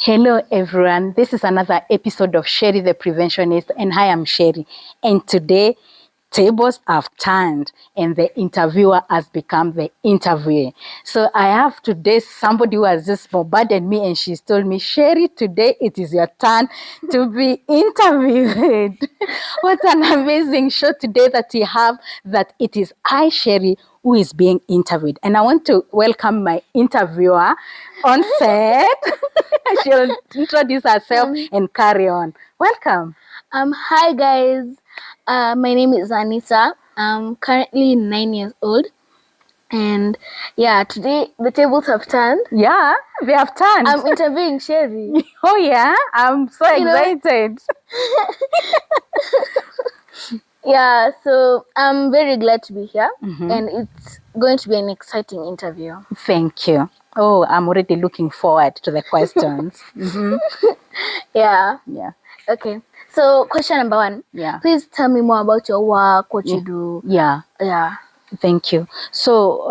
Hello everyone, this is another episode of Sherry the Preventionist, and I am Sherry. And today, tables have turned and the interviewer has become the interviewee. So I have today somebody who has just bombarded me, and she's told me, Sherry, today it is your turn to be interviewed. What an amazing show today that we have, that it is I, Sherry, who is being interviewed. And I want to welcome my interviewer on set. She'll introduce herself and carry on. Welcome. Hi guys. My name is Anissa. I'm currently 9 years old. And yeah, today the tables have turned. Yeah, they have turned. I'm interviewing Sherry. Oh yeah, I'm so excited. Yeah, so I'm very glad to be here. And it's going to be an exciting interview. Thank you. Oh, I'm already looking forward to the questions. Yeah. Yeah. Okay. So question number one. Yeah. Please tell me more about your work, what you do. Yeah. Yeah. Thank you. So,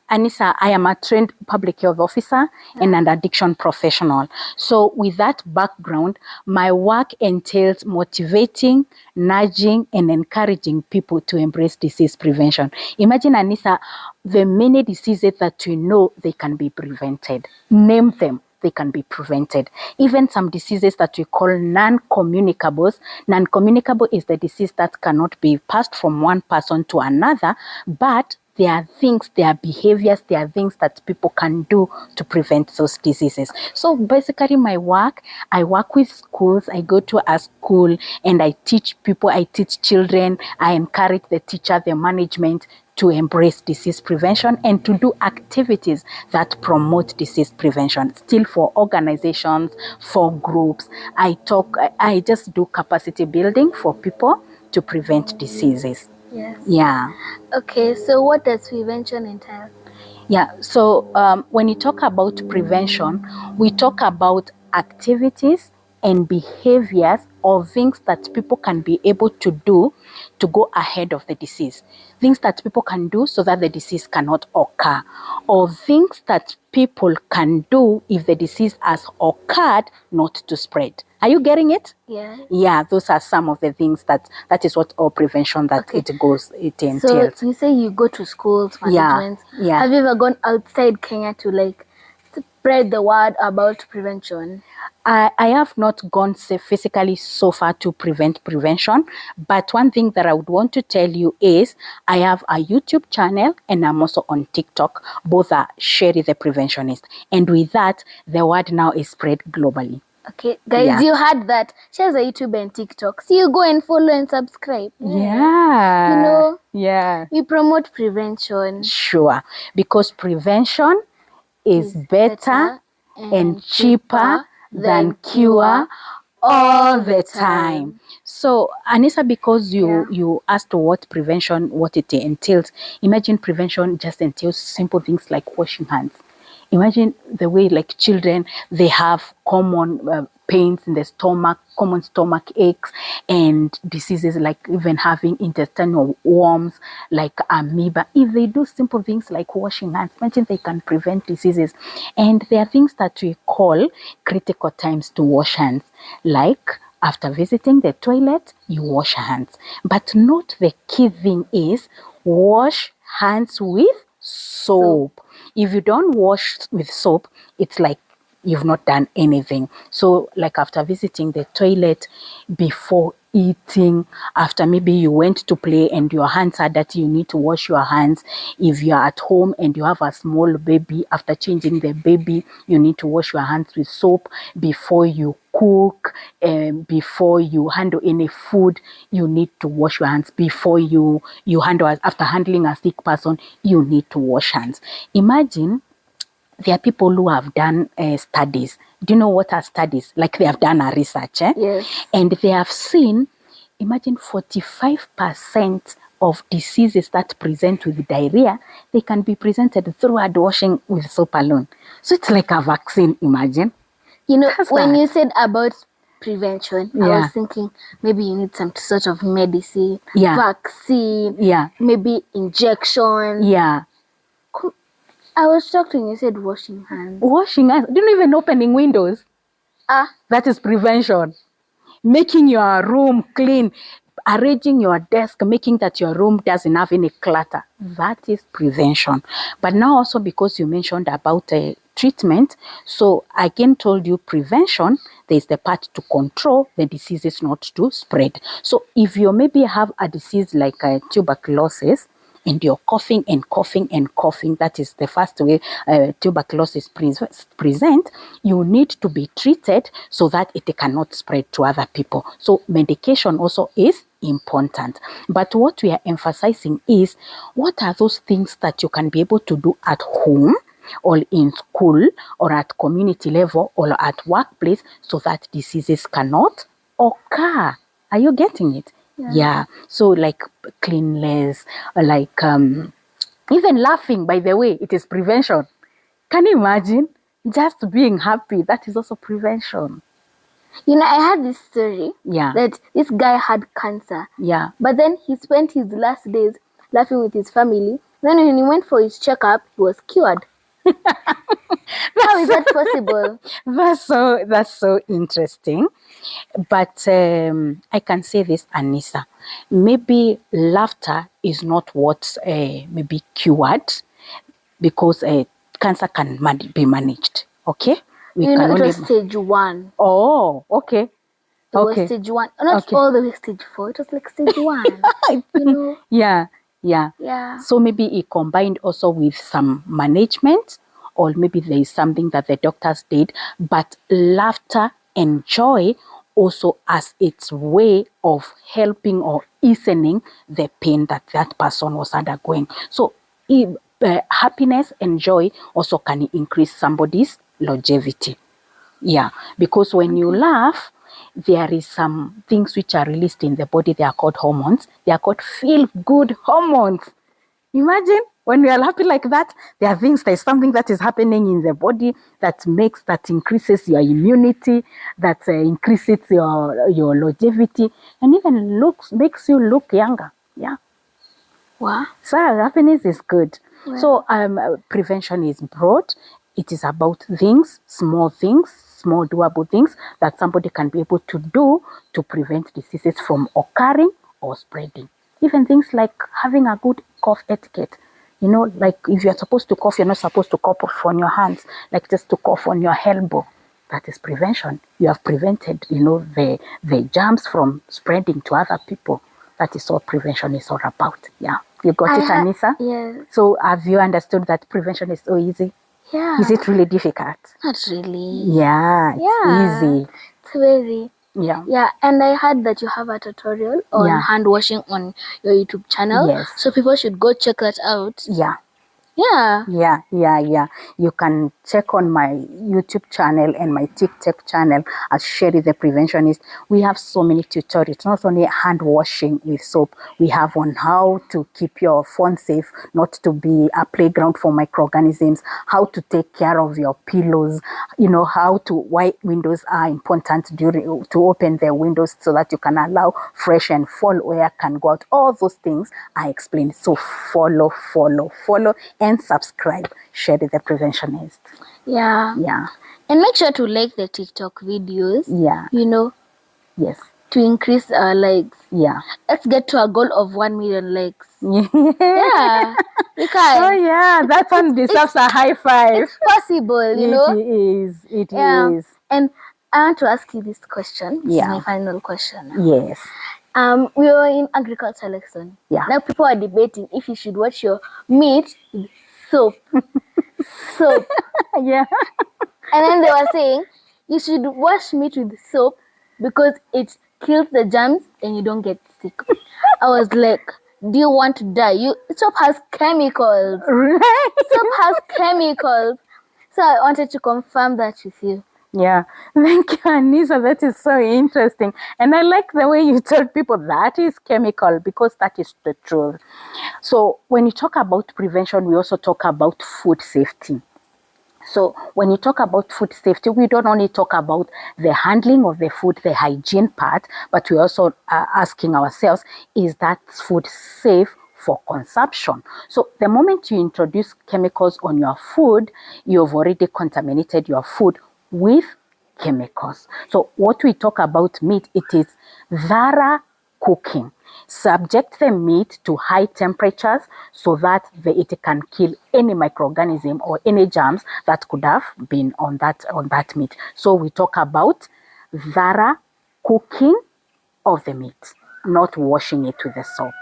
Anissa, I am a trained public health officer and an addiction professional. So with that background, my work entails motivating, nudging, and encouraging people to embrace disease prevention. Imagine, Anissa, the many diseases that we know they can be prevented. Name them. They can be prevented. Even some diseases that we call non-communicables. Non-communicable is the disease that cannot be passed from one person to another, but there are things, there are behaviors, there are things that people can do to prevent those diseases. So basically my work, I work with schools. I go to a school and I teach people, I teach children, I encourage the teacher, the management to embrace disease prevention and to do activities that promote disease prevention. Still for organizations, for groups, I just do capacity building for people to prevent diseases. Yes. Yeah. Okay, so what does prevention entail? Yeah, so when you talk about prevention, we talk about activities and behaviors or things that people can be able to do to go ahead of the disease. Things that people can do so that the disease cannot occur, or things that people can do if the disease has occurred not to spread. Are you getting it? Yeah. Yeah, those are some of the things that is what all prevention that it entails. So you say you go to schools, management. Yeah. Have you ever gone outside Kenya to spread the word about prevention? I have not gone physically so far to prevent prevention, but one thing that I would want to tell you is I have a YouTube channel and I'm also on TikTok. Both are Sherry the Preventionist. And with that, the word now is spread globally. Okay, guys, you heard that. She has a YouTube and TikTok. So you go and follow and subscribe. Yeah. We promote prevention. Sure, because prevention is better and cheaper than cure all the time. So, Anissa, because you asked what prevention, what it entails, imagine prevention just entails simple things like washing hands. Imagine the way children, they have common pains in the stomach, common stomach aches, and diseases like even having intestinal worms like amoeba. If they do simple things like washing hands, imagine they can prevent diseases. And there are things that we call critical times to wash hands, like after visiting the toilet, you wash hands. But not the key thing is wash hands with soap. If you don't wash with soap, it's like you've not done anything. So like after visiting the toilet, before eating, after maybe you went to play and your hands are dirty, you need to wash your hands. If you're at home and you have a small baby, after changing the baby, you need to wash your hands with soap. Before you cook, before you handle any food, you need to wash your hands. Before you handle, after handling a sick person, you need to wash hands. Imagine there are people who have done studies. Do you know what are studies? Like they have done a research. Yes. And they have seen, imagine 45% of diseases that present with diarrhea, they can be presented through hand washing with soap alone. So it's like a vaccine, imagine. You know, when you said about prevention, I was thinking maybe you need some sort of medicine, vaccine, maybe injection. Yeah. I was shocked when you said washing hands. Washing hands? Didn't even opening windows. That is prevention. Making your room clean, arranging your desk, making that your room doesn't have any clutter. That is prevention. But now also, because you mentioned about treatment, so I again told you prevention, there is the part to control the diseases not to spread. So if you maybe have a disease like tuberculosis, and you're coughing and coughing and coughing, that is the first way tuberculosis present, you need to be treated so that it cannot spread to other people. So medication also is important. But what we are emphasizing is, what are those things that you can be able to do at home, or in school, or at community level, or at workplace, so that diseases cannot occur. Are you getting it? Yeah. So like cleanliness, like even laughing, by the way, it is prevention. Can you imagine? Just being happy, that is also prevention. I had this story that this guy had cancer. Yeah. But then he spent his last days laughing with his family. Then when he went for his checkup, he was cured. How is that possible? That's so interesting. But I can say this, Anissa, maybe laughter is not what's maybe cured, because cancer can be managed. Okay, it was stage 1. Oh, okay. It was stage 1, not all the way stage 4. It was like stage 1. Yeah. So maybe it combined also with some management, or maybe there is something that the doctors did. But laughter and joy also as its way of helping or easing the pain that person was undergoing. So happiness and joy also can increase somebody's longevity. Yeah, because when you laugh, there is some things which are released in the body. They are called hormones. They are called feel-good hormones. Imagine when we are happy like that, there are things, there's something that is happening in the body that increases your immunity, that increases your longevity, and even makes you look younger. Yeah. Wow. So happiness is good. Wow. So prevention is broad. It is about small doable things that somebody can be able to do to prevent diseases from occurring or spreading. Even things like having a good cough etiquette. Like if you're supposed to cough, you're not supposed to cough on your hands, like just to cough on your elbow. That is prevention. You have prevented, the germs from spreading to other people. That is what prevention is all about. Yeah. You got it, Anissa? Yes. So have you understood that prevention is so easy? Yeah. Is it really difficult? Not really. Yeah, it's easy. It's very. Yeah. Yeah, and I heard that you have a tutorial on hand washing on your YouTube channel. Yes. So people should go check that out. Yeah. Yeah. You can check on my YouTube channel and my TikTok channel as Sherry the Preventionist. We have so many tutorials, not only hand washing with soap. We have on how to keep your phone safe, not to be a playground for microorganisms, how to take care of your pillows, why windows are important to open the windows so that you can allow fresh and fall air can go out. All those things I explained. So follow, and subscribe. Sherry the Preventionist. Yeah. And make sure to like the TikTok videos. Yeah. Yes. To increase our likes. Yeah. Let's get to a goal of 1 million likes. Yeah. We can. Oh yeah, that one deserves a high five. It's possible, It is. And I want to ask you this question. This is my final question. Yes. We were in agriculture lesson. Yeah. Now people are debating if you should wash your meat with soap. Soap. Yeah. And then they were saying you should wash meat with soap because it kills the germs and you don't get sick. I was like, do you want to die? Soap has chemicals. Right. Soap has chemicals. So I wanted to confirm that with you. Yeah, thank you, Anissa. That is so interesting. And I like the way you told people that is chemical, because that is the truth. So when you talk about prevention, we also talk about food safety. So when you talk about food safety, we don't only talk about the handling of the food, the hygiene part, but we also are asking ourselves, is that food safe for consumption? So the moment you introduce chemicals on your food, you've already contaminated your food with chemicals. So what we talk about meat, it is thorough cooking. Subject the meat to high temperatures so that it can kill any microorganism or any germs that could have been on that meat. So we talk about thorough cooking of the meat, not washing it with the soap.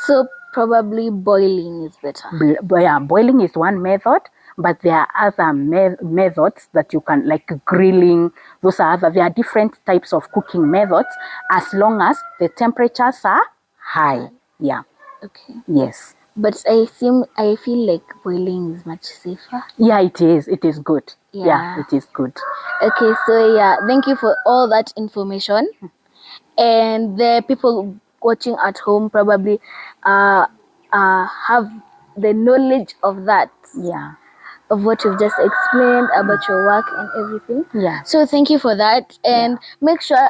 So probably boiling is better. Yeah, boiling is one method, but there are other methods that you can, like grilling. There are different types of cooking methods as long as the temperatures are high. Yeah. Okay. Yes. But I feel like boiling is much safer. Yeah, it is. It is good. Yeah, it is good. Okay, so yeah, thank you for all that information. And the people watching at home probably have the knowledge of that. Yeah. Of what you've just explained about your work and everything. Yeah. So thank you for that. And make sure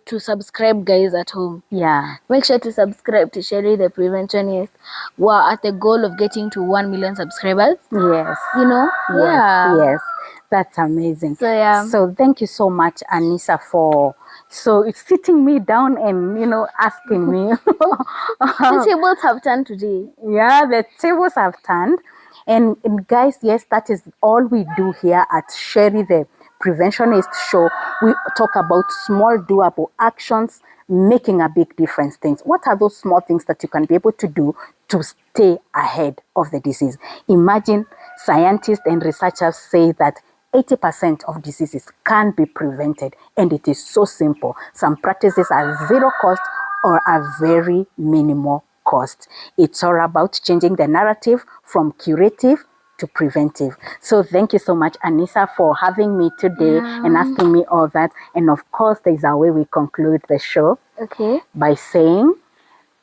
to subscribe, guys, at home. Yeah. Make sure to subscribe to Sherry the Preventionist. We're at the goal of getting to 1 million subscribers. Yes. You know? Yes. Yes. That's amazing. So yeah. So thank you so much, Anissa, for sitting me down and asking me. The tables have turned today. Yeah, the tables have turned. And guys, yes, that is all we do here at Sherry the Preventionist Show. We talk about small doable actions making a big difference things. What are those small things that you can be able to do to stay ahead of the disease? Imagine scientists and researchers say that 80% of diseases can be prevented, and it is so simple. Some practices are zero cost or are very minimal cost. It's all about changing the narrative from curative to preventive. So thank you so much, Anissa, for having me today and asking me all that. And of course, there's a way we conclude the show. Okay. By saying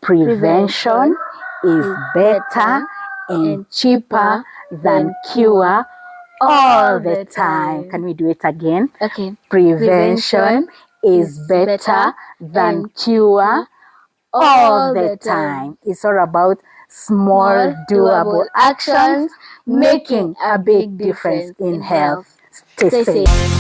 prevention is better and cheaper than cure all the time. Can we do it again? Okay. Prevention is better than cure all the time. It's all about small doable actions making a big difference in health. Stay safe.